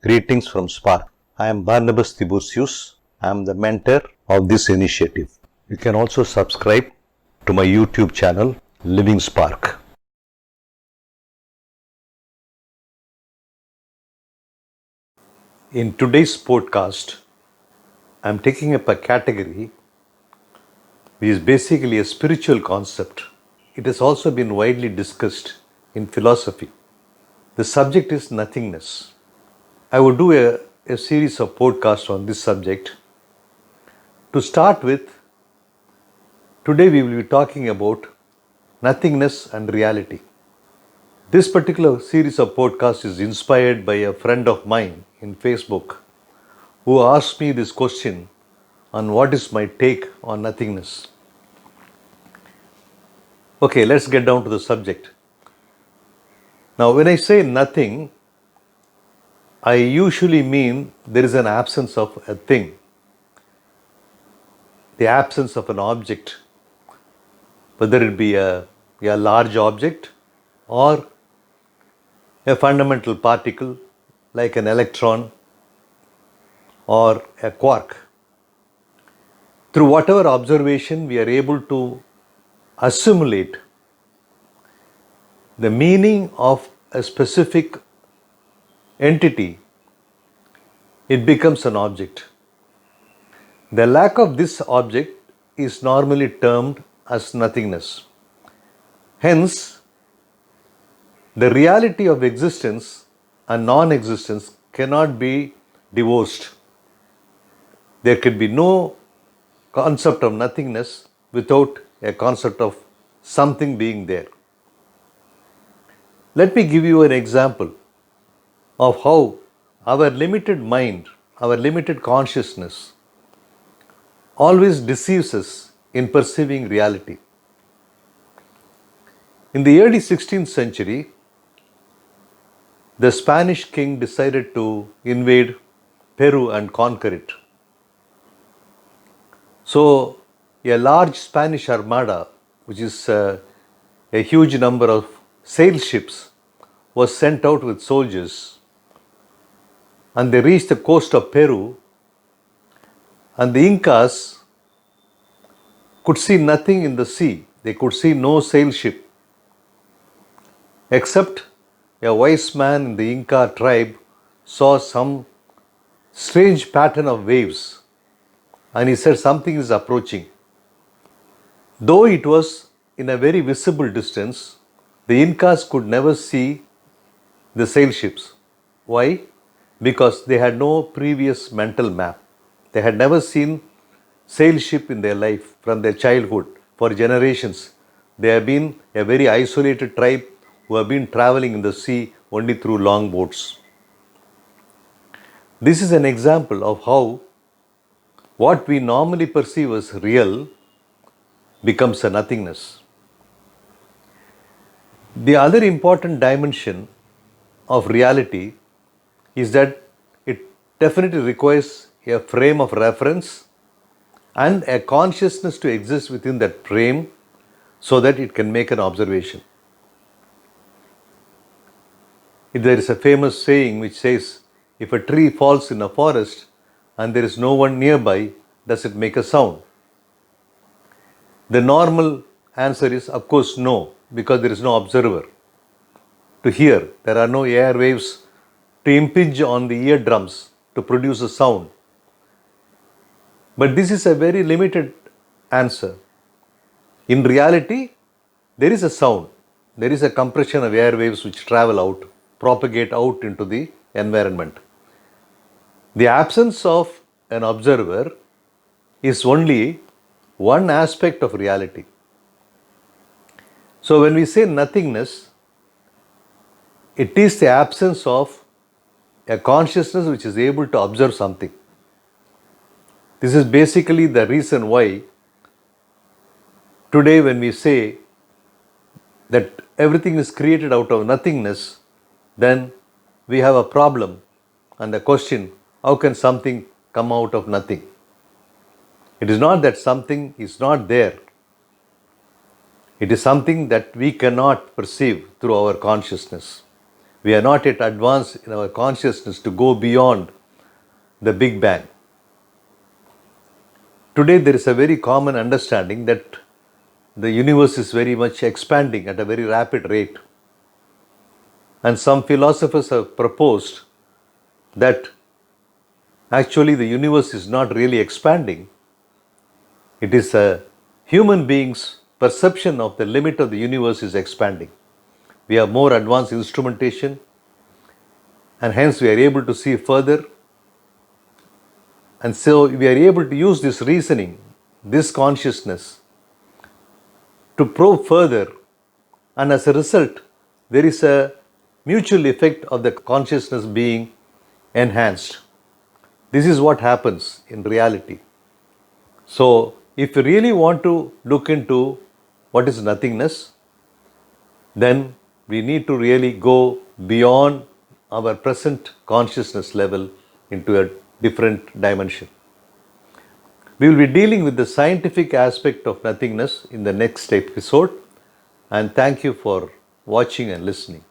Greetings from Spark. I am Barnabas Tiburcius. I am the mentor of this initiative. You can also subscribe to my YouTube channel, Living Spark. In today's podcast, I am taking up a category which is basically a spiritual concept. It has also been widely discussed in philosophy. The subject is nothingness. I would do a series of podcasts on this subject. To start with, today we will be talking about nothingness and reality. This particular series of podcasts is inspired by a friend of mine in Facebook who asked me this question on what is my take on nothingness. Okay, let's get down to the subject. Now, when I say nothing, I usually mean there is an absence of a thing, the absence of an object, whether it be a large object or a fundamental particle like an electron or a quark. Through whatever observation we are able to assimilate the meaning of a specific entity, it becomes an object. The lack of this object is normally termed as nothingness. Hence, the reality of existence and non-existence cannot be divorced. There could be no concept of nothingness without a concept of something being there. Let me give you an example of how our limited mind, our limited consciousness always deceives us in perceiving reality. In the early 16th century, the Spanish king decided to invade Peru and conquer it. So, a large Spanish armada, which is a huge number of sail ships, was sent out with soldiers, and they reached the coast of Peru, and the Incas could see nothing in the sea. They could see no sail ship, except a wise man in the Inca tribe saw some strange pattern of waves, and he said something is approaching. Though it was in a very visible distance, the Incas could never see the sail ships. Why? Because they had no previous mental map. They had never seen sail ship in their life from their childhood. For generations, they have been a very isolated tribe who have been traveling in the sea only through long boats. This is an example of how what we normally perceive as real becomes a nothingness. The other important dimension of reality is that it definitely requires a frame of reference and a consciousness to exist within that frame so that it can make an observation. There is a famous saying which says, if a tree falls in a forest and there is no one nearby, does it make a sound? The normal answer is, of course, no, because there is no observer to hear. There are no air waves to impinge on the eardrums to produce a sound. But this is a very limited answer. In reality, there is a sound. There is a compression of air waves which travel out, propagate out into the environment. The absence of an observer is only one aspect of reality. So when we say nothingness, it is the absence of a consciousness which is able to observe something. This is basically the reason why today when we say that everything is created out of nothingness, then we have a problem and the question, how can something come out of nothing? It is not that something is not there. It is something that we cannot perceive through our consciousness. We are not yet advanced in our consciousness to go beyond the Big Bang. Today there is a very common understanding that the universe is very much expanding at a very rapid rate. And some philosophers have proposed that actually the universe is not really expanding. It is a human being's perception of the limit of the universe is expanding. We have more advanced instrumentation and hence we are able to see further. And so we are able to use this reasoning, this consciousness to probe further, and as a result, there is a mutual effect of the consciousness being enhanced. This is what happens in reality. So, if you really want to look into what is nothingness, then we need to really go beyond our present consciousness level into a different dimension. We will be dealing with the scientific aspect of nothingness in the next episode, and thank you for watching and listening.